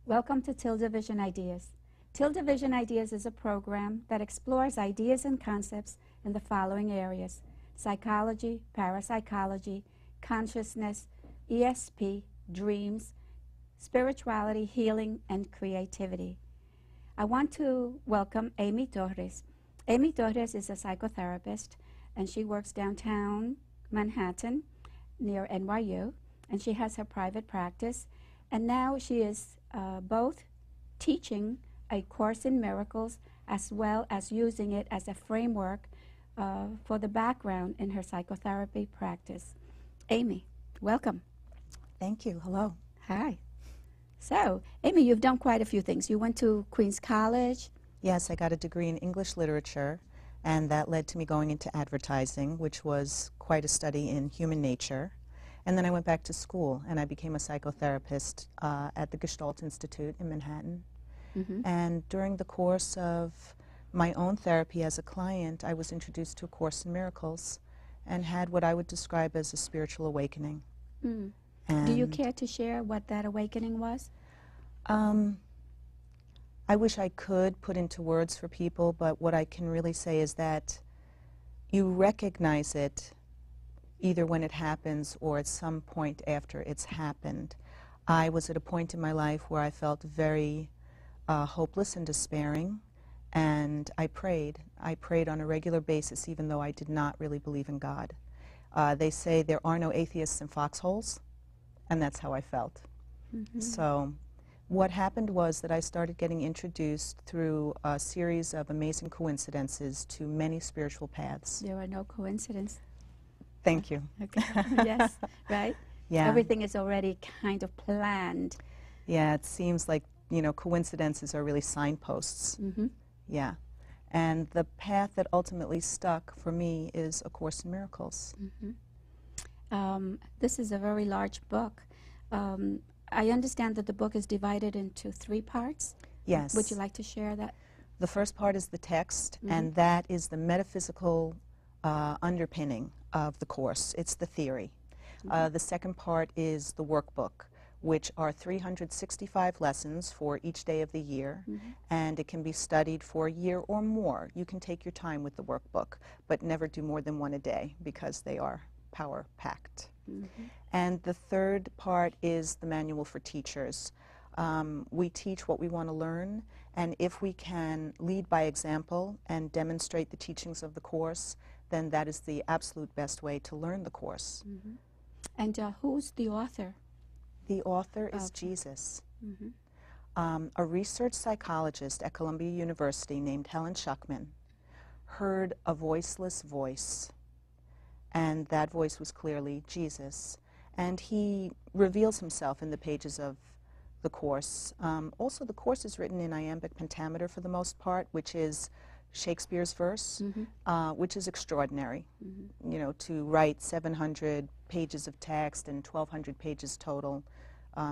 Welcome to TildeVision Ideas. TildeVision Ideas is a program that explores ideas and concepts in the following areas: psychology, parapsychology, consciousness, ESP, dreams, spirituality, healing, and creativity. I want to welcome Amy Torres. Amy Torres is a psychotherapist, and she works downtown Manhattan near NYU, and she has her private practice. And now she is both teaching a course in miracles as well as using it as a framework for the background in her psychotherapy practice. Amy, welcome. Thank you. Hello. Hi. So, Amy, you've done quite a few things. You went to Queens College. Yes, I got a degree in English literature, and that led to me going into advertising, which was quite a study in human nature. And then I went back to school, and I became a psychotherapist at the Gestalt Institute in Manhattan. And during the course of my own therapy as a client, I was introduced to A Course in Miracles and had what I would describe as a spiritual awakening. Do you care to share what that awakening was? I wish I could put into words for people, but what I can really say is that you recognize it either when it happens or at some point after it's happened. I was at a point in my life where I felt very hopeless and despairing, and I prayed. I prayed on a regular basis, even though I did not really believe in God. They say there are no atheists in foxholes, and that's how I felt. So what happened was that I started getting introduced through a series of amazing coincidences to many spiritual paths. There are no coincidences. Thank you. Okay. Yes, right? Yeah. Everything is already kind of planned. Yeah, it seems like, you know, coincidences are really signposts. Yeah. And the path that ultimately stuck for me is A Course in Miracles. This is a very large book. I understand that the book is divided into 3 parts. Yes. Would you like to share that? The first part is the text, and that is the metaphysical underpinning of the course. It's the theory. The second part is the workbook, which are 365 lessons for each day of the year, and it can be studied for a year or more. You can take your time with the workbook, but never do more than 1 a day because they are power-packed. And the third part is the manual for teachers. We teach what we want to learn, and if we can lead by example and demonstrate the teachings of the course, then that is the absolute best way to learn the course. And who's the author? The author is Jesus. A research psychologist at Columbia University named Helen Schuckman heard a voiceless voice, and that voice was clearly Jesus. And he reveals himself in the pages of the course. Also, the course is written in iambic pentameter for the most part, which is Shakespeare's verse, which is extraordinary. You know, to write 700 pages of text and 1,200 pages total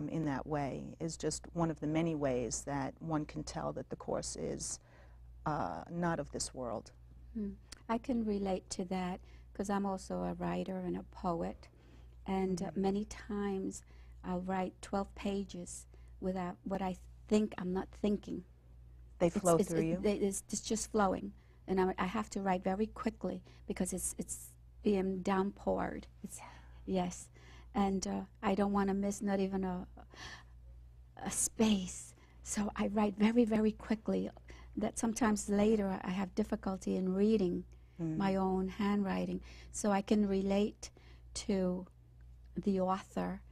in that way is just one of the many ways that one can tell that the course is not of this world. I can relate to that because I'm also a writer and a poet, and many times I'll write 12 pages without what I think I'm not thinking. They flow through you? It's just flowing, and I have to write very quickly because it's being downpoured. Yes, and I don't want to miss not even a space, so I write very, very quickly. That sometimes later I have difficulty in reading my own handwriting, so I can relate to the author,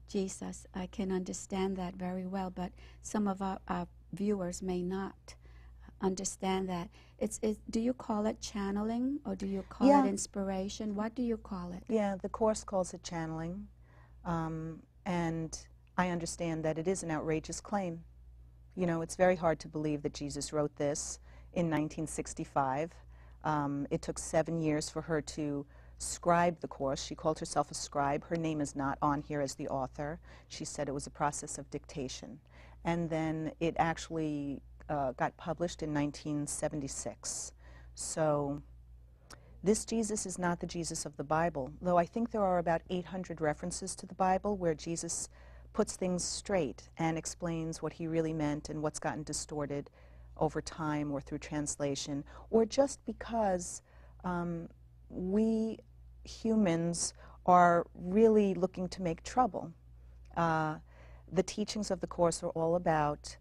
Jesus. I can understand that very well, but some of our viewers may not understand that. Do you call it channeling, or do you call it inspiration? What do you call it? Yeah, the Course calls it channeling, and I understand that it is an outrageous claim. You know, it's very hard to believe that Jesus wrote this in 1965. It took 7 years for her to scribe the course. She called herself a scribe. Her name is not on here as the author. She said it was a process of dictation. And then it actually got published in 1976. So this Jesus is not the Jesus of the Bible, though I think there are about 800 references to the Bible where Jesus puts things straight and explains what he really meant and what's gotten distorted over time or through translation, or just because we humans are really looking to make trouble. The teachings of the Course are all about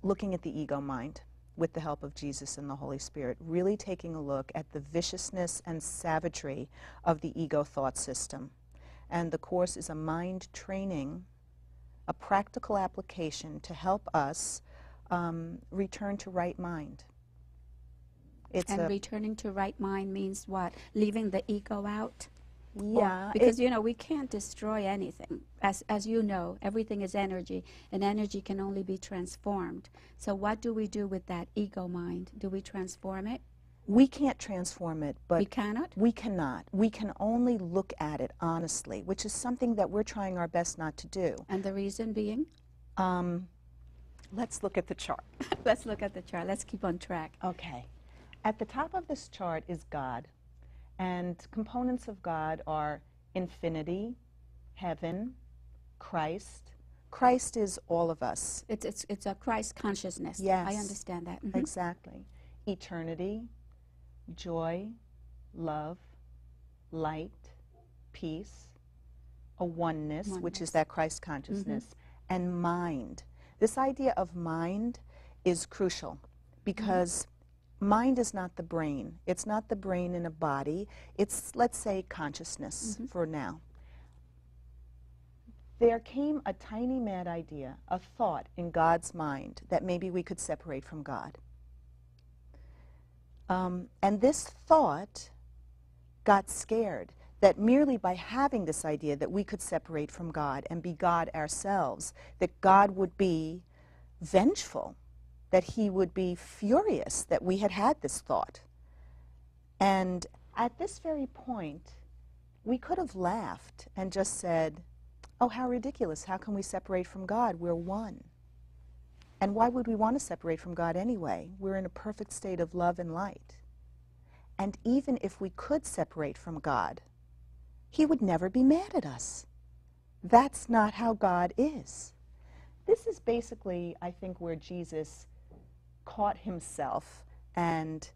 looking at the ego mind with the help of Jesus and the Holy Spirit, really taking a look at the viciousness and savagery of the ego thought system. And the Course is a mind training, a practical application to help us return to right mind. And returning to right mind means what? Leaving the ego out? Yeah. Because, you know, we can't destroy anything. As you know, everything is energy, and energy can only be transformed. So what do we do with that ego mind? Do we transform it? We can't transform it, but... We cannot? We cannot. We can only look at it honestly, which is something that we're trying our best not to do. And the reason being? Let's look at the chart. Let's look at the chart. Let's keep on track. Okay. At the top of this chart is God. And components of God are infinity, heaven, Christ. Christ is all of us. It's a Christ consciousness. Yes. I understand that. Exactly. Eternity, joy, love, light, peace, a oneness, which is that Christ consciousness, and mind. This idea of mind is crucial because mind is not the brain. It's not the brain in a body. It's, let's say, consciousness for now. There came a tiny mad idea, a thought in God's mind that maybe we could separate from God. And this thought got scared that merely by having this idea that we could separate from God and be God ourselves, that God would be vengeful, that he would be furious that we had this thought. And at this very point, we could have laughed and just said, oh, how ridiculous, how can we separate from God? We're one. And why would we want to separate from God anyway? We're in a perfect state of love and light. And even if we could separate from God, he would never be mad at us. That's not how God is. This is basically, I think, where Jesus caught himself and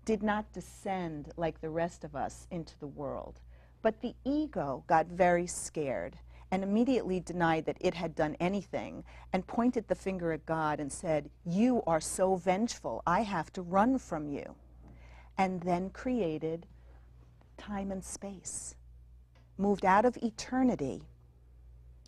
did not descend like the rest of us into the world. But the ego got very scared and immediately denied that it had done anything and pointed the finger at God and said, you are so vengeful, I have to run from you. And then created time and space, moved out of eternity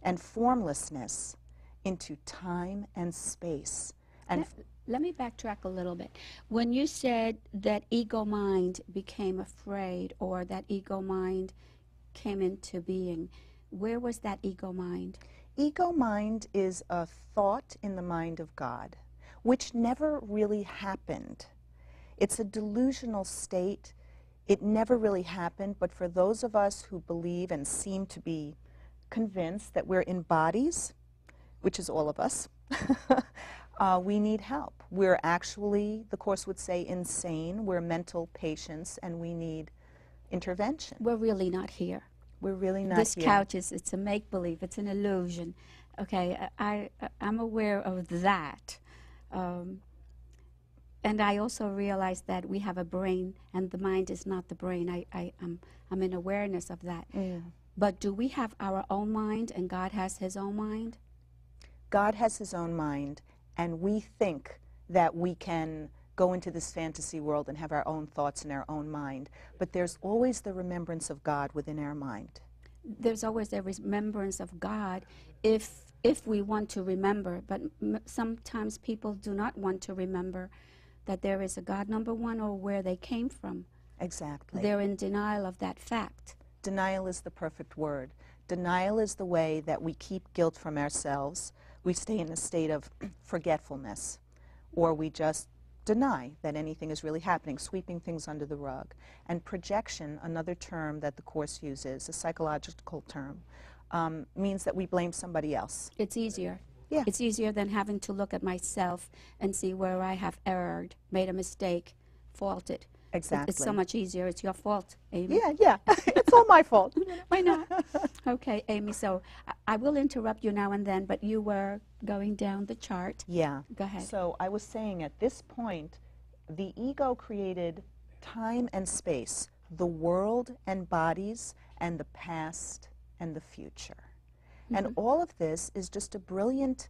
and formlessness into time and space. And let me backtrack a little bit. When you said that ego mind became afraid or that ego mind came into being, where was that ego mind? Ego mind is a thought in the mind of God, which never really happened. It's a delusional state. It never really happened, but for those of us who believe and seem to be convinced that we're in bodies, which is all of us, we need help. We're actually, the Course would say, insane. We're mental patients, and we need intervention. We're really not here. We're really not this here. Couch is, it's a make-believe, it's an illusion. Okay, I'm aware of that. And I also realize that we have a brain, and the mind is not the brain. I'm in awareness of that. But do we have our own mind, and God has his own mind? God has his own mind, and we think that we can go into this fantasy world and have our own thoughts in our own mind. But there's always the remembrance of God within our mind. There's always a remembrance of God if we want to remember. But sometimes people do not want to remember that there is a God, number one, or where they came from. Exactly. They're in denial of that fact. Denial is the perfect word. Denial is the way that we keep guilt from ourselves. We stay in a state of forgetfulness, or we just deny that anything is really happening, sweeping things under the rug. And projection, another term that the Course uses, a psychological term, means that we blame somebody else. It's easier. Yeah. It's easier than having to look at myself and see where I have erred, made a mistake, faulted. Exactly. It's so much easier. It's your fault, Amy. Yeah. It's all my fault. Why not? Okay, Amy, so I will interrupt you now and then, but you were going down the chart. Yeah. Go ahead. So I was saying at this point, the ego created time and space, the world and bodies, and the past and the future. And all of this is just a brilliant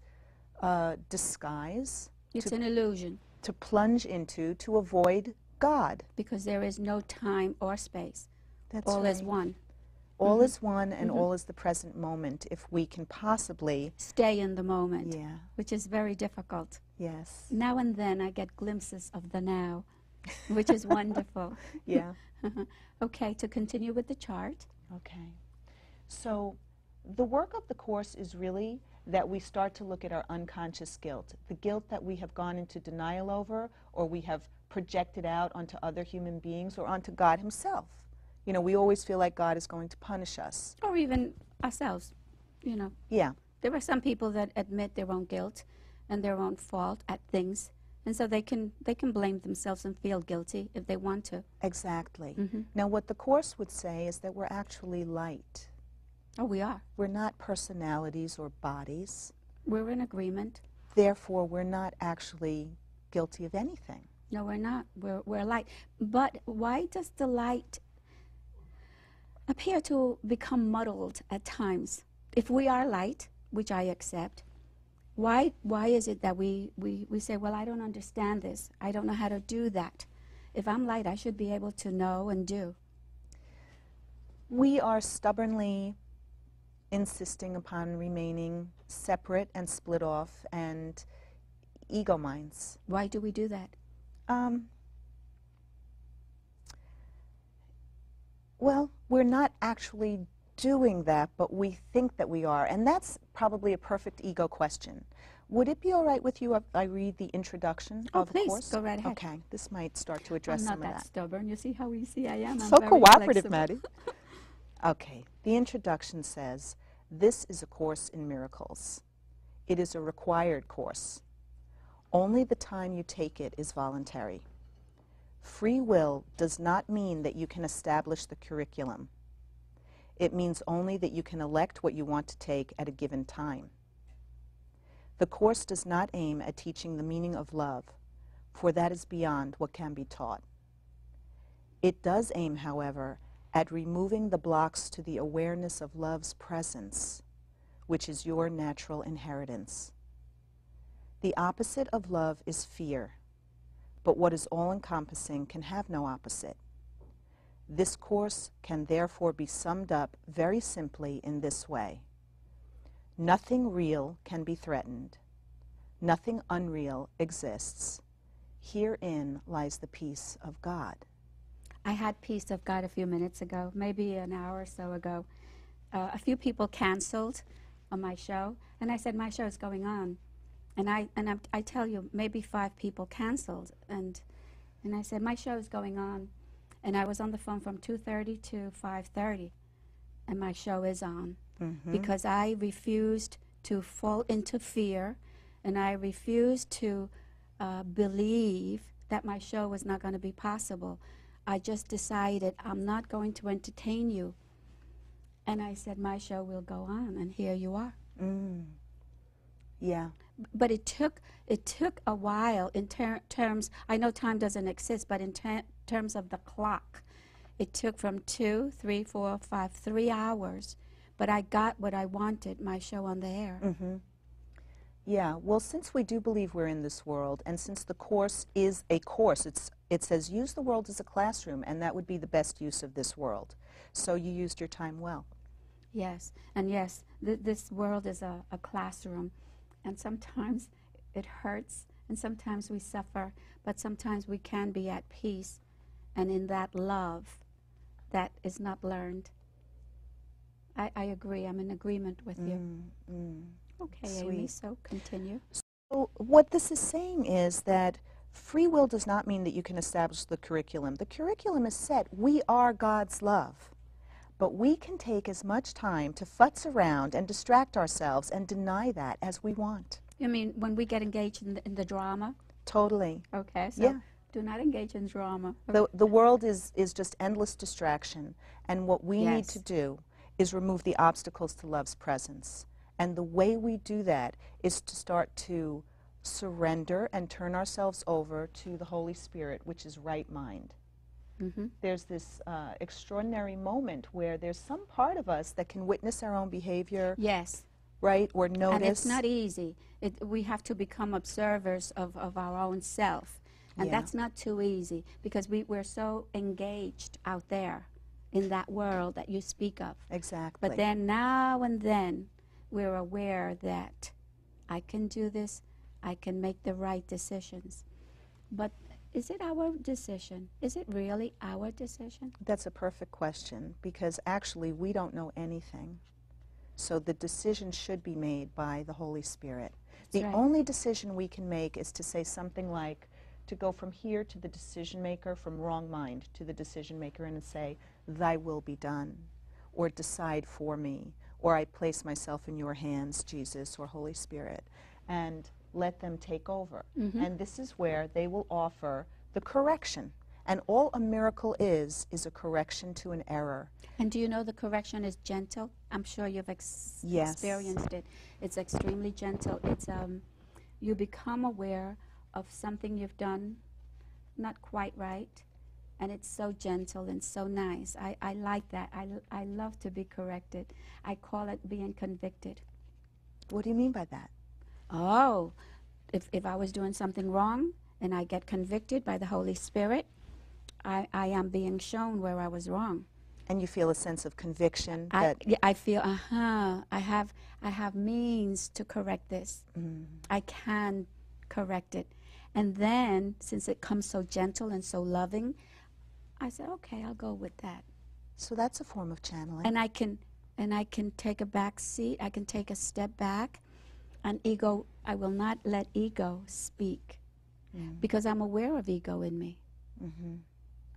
disguise. It's an illusion. To plunge into, to avoid God. Because there is no time or space. That's all right. is one. All is one, and all is the present moment, if we can possibly stay in the moment. Yeah. Which is very difficult. Yes. Now and then I get glimpses of the now, which is wonderful. Yeah. Okay, to continue with the chart. Okay. So the work of the Course is really that we start to look at our unconscious guilt, the guilt that we have gone into denial over, or we have projected out onto other human beings or onto God himself. You know, we always feel like God is going to punish us. Or even ourselves, you know. Yeah. There are some people that admit their own guilt and their own fault at things, and so they can blame themselves and feel guilty if they want to. Exactly. Now, what the Course would say is that we're actually light. Oh, we are. We're not personalities or bodies. We're in agreement. Therefore, we're not actually guilty of anything. No, we're not. We're light. But why does the light appear to become muddled at times? If we are light, which I accept, why is it that we say, well, I don't understand this. I don't know how to do that. If I'm light, I should be able to know and do. We are stubbornly insisting upon remaining separate and split off and ego minds. Why do we do that? Well, we're not actually doing that, but we think that we are, and that's probably a perfect ego question. Would it be all right with you if I read the introduction of the Course? Please, go right ahead. Okay, this might start to address some of that. I'm not that stubborn. You see how easy I am? So cooperative, Matty. Okay, the introduction says, "This is a course in miracles. It is a required course. Only the time you take it is voluntary. Free will does not mean that you can establish the curriculum. It means only that you can elect what you want to take at a given time. The Course does not aim at teaching the meaning of love, for that is beyond what can be taught. It does aim, however, at removing the blocks to the awareness of love's presence, which is your natural inheritance. The opposite of love is fear, but what is all-encompassing can have no opposite. This Course can therefore be summed up very simply in this way. Nothing real can be threatened. Nothing unreal exists. Herein lies the peace of God." I had peace of God a few minutes ago, maybe an hour or so ago. A few people canceled on my show, and I said, my show is going on. And I tell you, maybe 5 people canceled, and I said, my show is going on. And I was on the phone from 2:30 to 5:30, and my show is on. Because I refused to fall into fear, and I refused to believe that my show was not going to be possible. I just decided I'm not going to entertain you. And I said, my show will go on, and here you are. Yeah. But it took a while in terms, I know time doesn't exist, but in terms of the clock, it took from 2, 3, 4, 5, 3 hours. But I got what I wanted, my show on the air. Yeah, well, since we do believe we're in this world, and since the Course is a course, it says use the world as a classroom, and that would be the best use of this world. So you used your time well. Yes, and yes, this world is a classroom, and sometimes it hurts, and sometimes we suffer, but sometimes we can be at peace, and in that love that is not learned. I agree. I'm in agreement with you. Okay, Sweet. Amy, so continue. So what this is saying is that free will does not mean that you can establish the curriculum. The curriculum is set. We are God's love. But we can take as much time to futz around and distract ourselves and deny that as we want. You mean when we get engaged in the drama? Totally. Okay, so Yeah. Do not engage in drama. The world is just endless distraction, and what we need to do is remove the obstacles to love's presence. And the way we do that is to start to surrender and turn ourselves over to the Holy Spirit, which is right mind. There's this extraordinary moment where there's some part of us that can witness our own behavior. Yes. Right? Or notice. And it's not easy. We have to become observers of our own self. And that's not too easy because we're so engaged out there in that world that you speak of. Exactly. But then now and then we're aware that I can do this, I can make the right decisions. But is it our decision? Is it really our decision? That's a perfect question because actually we don't know anything. So the decision should be made by the Holy Spirit. The only decision we can make is to say something like, to go from here to the decision maker, from wrong mind to the decision maker, and say, thy will be done, or decide for me, or I place myself in your hands, Jesus or Holy Spirit, and let them take over. And this is where they will offer the correction. And all a miracle is a correction to an error. And do you know the correction is gentle? I'm sure you've experienced it. It's extremely gentle. It's you become aware of something you've done not quite right, and it's so gentle and so nice. I like that. I love to be corrected. I call it being convicted. What do you mean by that? Oh, if I was doing something wrong and I get convicted by the Holy Spirit, I am being shown where I was wrong. And you feel a sense of conviction? I feel, I have means to correct this. I can correct it. And then, since it comes so gentle and so loving, I said, okay, I'll go with that. So that's a form of channeling. And I can take a back seat. I can take a step back. And ego, I will not let ego speak because I'm aware of ego in me.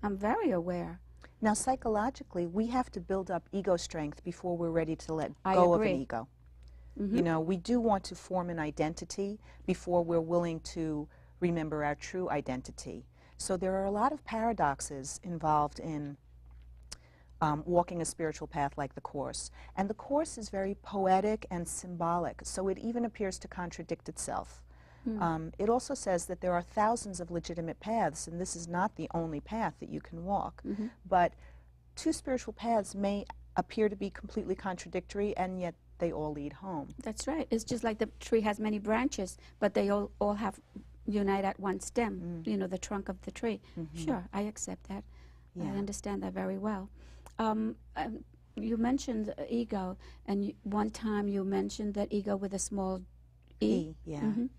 I'm very aware. Now, psychologically, we have to build up ego strength before we're ready to let go of an ego. You know, we do want to form an identity before we're willing to remember our true identity. So there are a lot of paradoxes involved in walking a spiritual path like the Course. And the Course is very poetic and symbolic, so it even appears to contradict itself. It also says that there are thousands of legitimate paths, and this is not the only path that you can walk. But two spiritual paths may appear to be completely contradictory, and yet they all lead home. That's right. It's just like the tree has many branches, but they all have unite at one stem, you know, the trunk of the tree. Sure, I accept that. I understand that very well. You mentioned ego, and one time you mentioned that ego with a small E.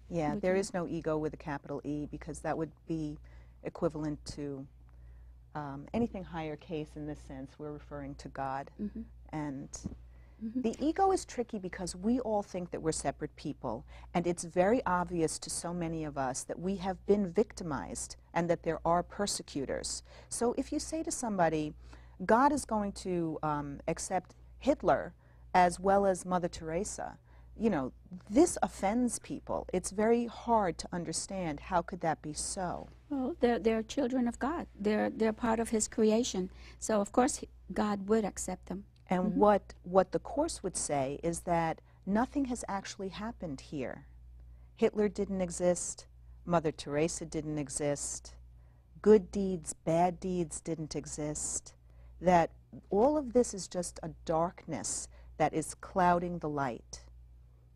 Yeah, there is no ego with a capital E because that would be equivalent to anything higher case in this sense. We're referring to God. And the ego is tricky because we all think that we're separate people, and it's very obvious to so many of us that we have been victimized and that there are persecutors. So if you say to somebody, God is going to accept Hitler as well as Mother Teresa, you know, this offends people. It's very hard to understand how could that be so. Well, they're children of God. They're part of His creation. So of course God would accept them. And what the Course would say is that nothing has actually happened here. Hitler didn't exist. Mother Teresa didn't exist. Good deeds, bad deeds didn't exist. That all of this is just a darkness that is clouding the light.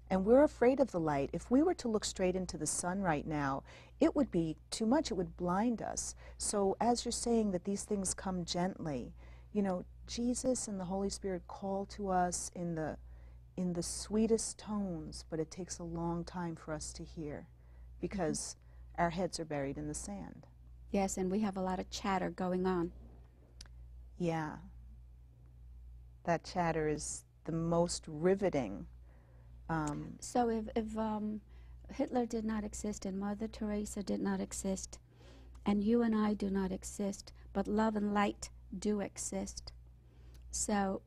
And we're afraid of the light. If we were to look straight into the sun right now, it would be too much. It would blind us. So as you're saying that these things come gently, you know, Jesus and the Holy Spirit call to us in the sweetest tones, but it takes a long time for us to hear because our heads are buried in the sand. Yes, and we have a lot of chatter going on. Yeah. That chatter is the most riveting. So if Hitler did not exist and Mother Teresa did not exist and you and I do not exist, but love and light do exist. So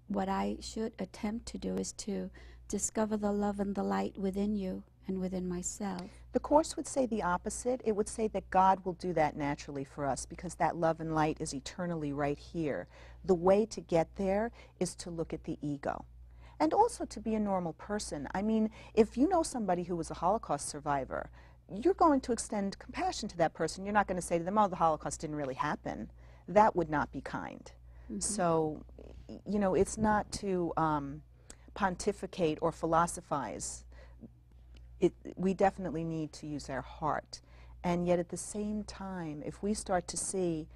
what I should attempt to do is to discover the love and the light within you and within myself. The Course would say the opposite. It would say that God will do that naturally for us because that love and light is eternally right here. The way to get there is to look at the ego. And also to be a normal person. I mean, if you know somebody who was a Holocaust survivor, you're going to extend compassion to that person. You're not going to say to them, oh, the Holocaust didn't really happen. That would not be kind. So, you know, it's not to pontificate or philosophize. We definitely need to use our heart. And yet at the same time, if we start to see,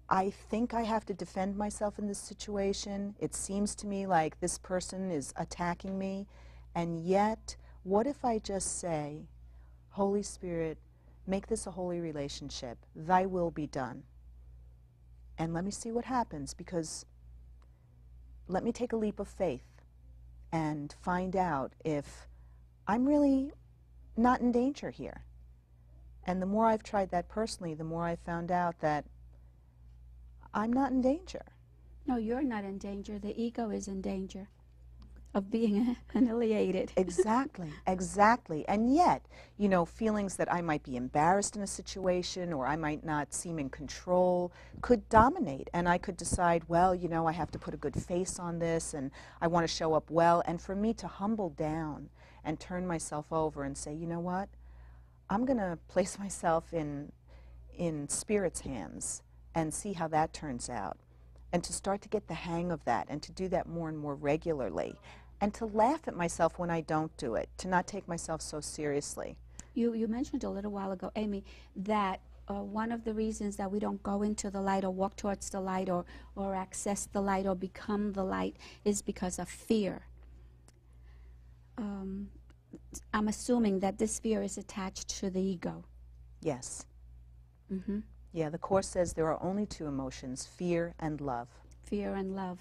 I think I have to defend myself in this situation, it seems to me like this person is attacking me, and yet, what if I just say, Holy Spirit, make this a holy relationship, thy will be done. And let me see what happens, because let me take a leap of faith and find out if I'm really not in danger here. And the more I've tried that personally, the more I've found out that I'm not in danger. No, you're not in danger. The ego is in danger of being annihilated. Exactly, exactly. And yet, you know, feelings that I might be embarrassed in a situation or I might not seem in control could dominate. And I could decide, well, you know, I have to put a good face on this and I want to show up well. And for me to humble down and turn myself over and say, you know what, I'm going to place myself in Spirit's hands and see how that turns out. And to start to get the hang of that and to do that more and more regularly. And to laugh at myself when I don't do it, to not take myself so seriously. You mentioned a little while ago, Amy, that one of the reasons that we don't go into the light or walk towards the light or access the light or become the light is because of fear. I'm assuming that this fear is attached to the ego. Yes. Yeah, the Course says there are only two emotions, fear and love. Fear and love.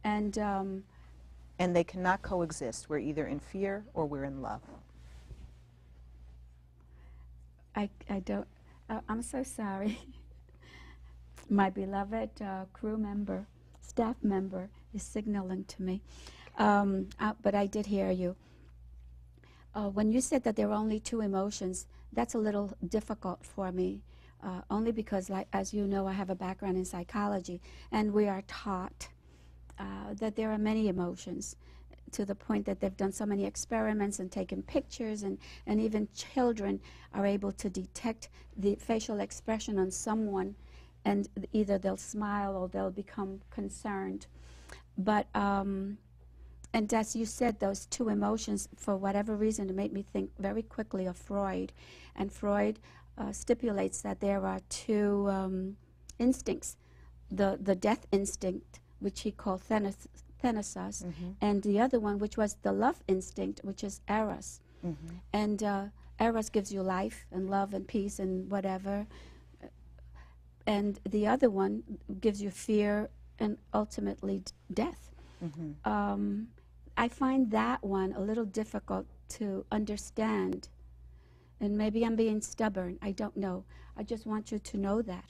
And they cannot coexist. We're either in fear or we're in love. I don't, I'm so sorry. My beloved crew member, staff member is signaling to me. But I did hear you. When you said that there are only two emotions, that's a little difficult for me. Only because, like, as you know, I have a background in psychology, and we are taught that there are many emotions, to the point that they've done so many experiments and taken pictures, and even children are able to detect the facial expression on someone, and either they'll smile or they'll become concerned. But, and as you said, those two emotions, for whatever reason, it made me think very quickly of Freud. And Freud stipulates that there are two instincts, the death instinct, which he called thanatos, and the other one, which was the love instinct, which is eros. And eros gives you life and love and peace and whatever, and the other one gives you fear and ultimately death. I find that one a little difficult to understand. And maybe I'm being stubborn. I don't know. I just want you to know that.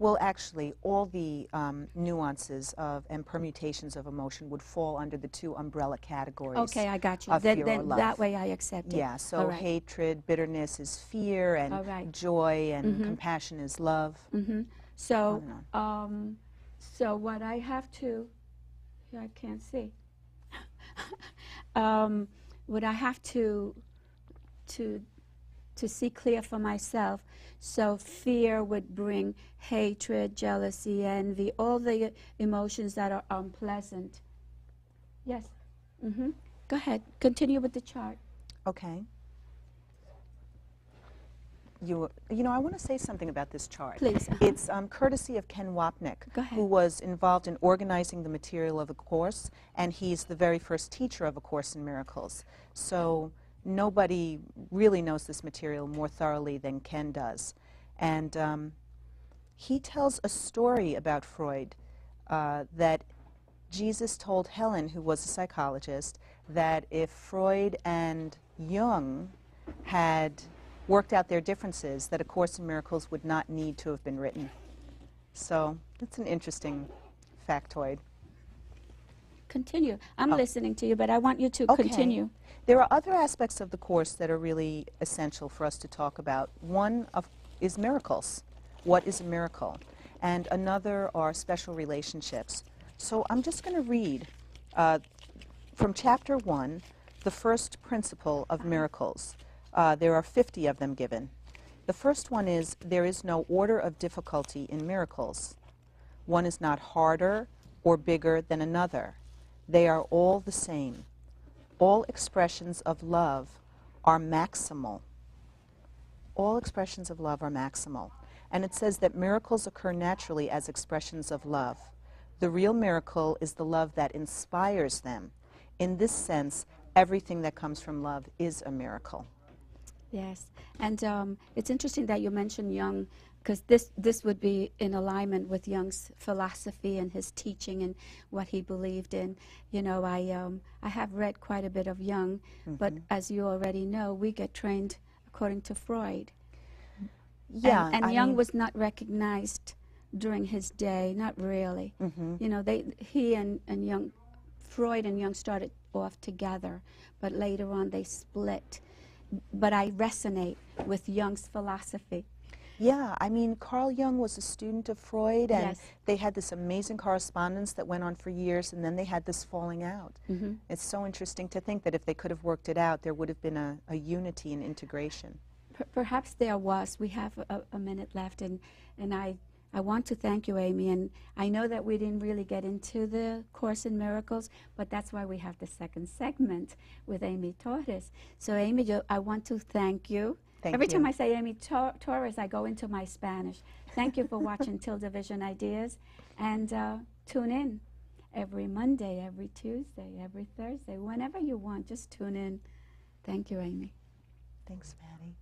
Well, actually, all the nuances of and permutations of emotion would fall under the two umbrella categories. Okay, I got you. Of fear or Then love. that way I accept it. Yeah, so hatred, bitterness is fear, and joy and compassion is love. So, so what I have to, here I can't see. What I have to see clear for myself. So fear would bring hatred, jealousy, envy, all the emotions that are unpleasant. Yes. Go ahead. Continue with the chart. Okay. You know, I want to say something about this chart. Please. It's courtesy of Ken Wapnick, who was involved in organizing the material of A Course, and he's the very first teacher of A Course in Miracles. So nobody really knows this material more thoroughly than Ken does. And he tells a story about Freud that Jesus told Helen, who was a psychologist, that if Freud and Jung had worked out their differences, that A Course in Miracles would not need to have been written. So it's an interesting factoid. continue. I'm Oh. listening to you, but I want you to Okay. continue. There are other aspects of the course that are really essential for us to talk about. One is miracles. What is a miracle? And another are special relationships. So I'm just going to read from chapter 1, the first principle of miracles. There are 50 of them given. The first one is, there is no order of difficulty in miracles. One is not harder or bigger than another. They are all the same. All expressions of love are maximal. All expressions of love are maximal. And it says that miracles occur naturally as expressions of love. The real miracle is the love that inspires them. In this sense, everything that comes from love is a miracle. Yes, and it's interesting that you mentioned Jung, because this would be in alignment with Jung's philosophy and his teaching and what he believed in. You know, I have read quite a bit of Jung, but as you already know, we get trained according to Freud. Yeah, and I Jung mean, was not recognized during his day, not really. You know, he and Jung, Freud and Jung started off together, but later on they split. But I resonate with Jung's philosophy. Yeah, I mean, Carl Jung was a student of Freud, and Yes. they had this amazing correspondence that went on for years, and then they had this falling out. It's so interesting to think that if they could have worked it out, there would have been a unity and integration. Perhaps there was. We have a minute left, and I want to thank you, Amy. And I know that we didn't really get into the Course in Miracles, but that's why we have the second segment with Amy Torres. So, Amy, I want to thank you. Every time I say Amy Torres, I go into my Spanish. Thank you for watching TildeVision Ideas. And tune in every Monday, every Tuesday, every Thursday, whenever you want. Just tune in. Thank you, Amy. Thanks, Matty.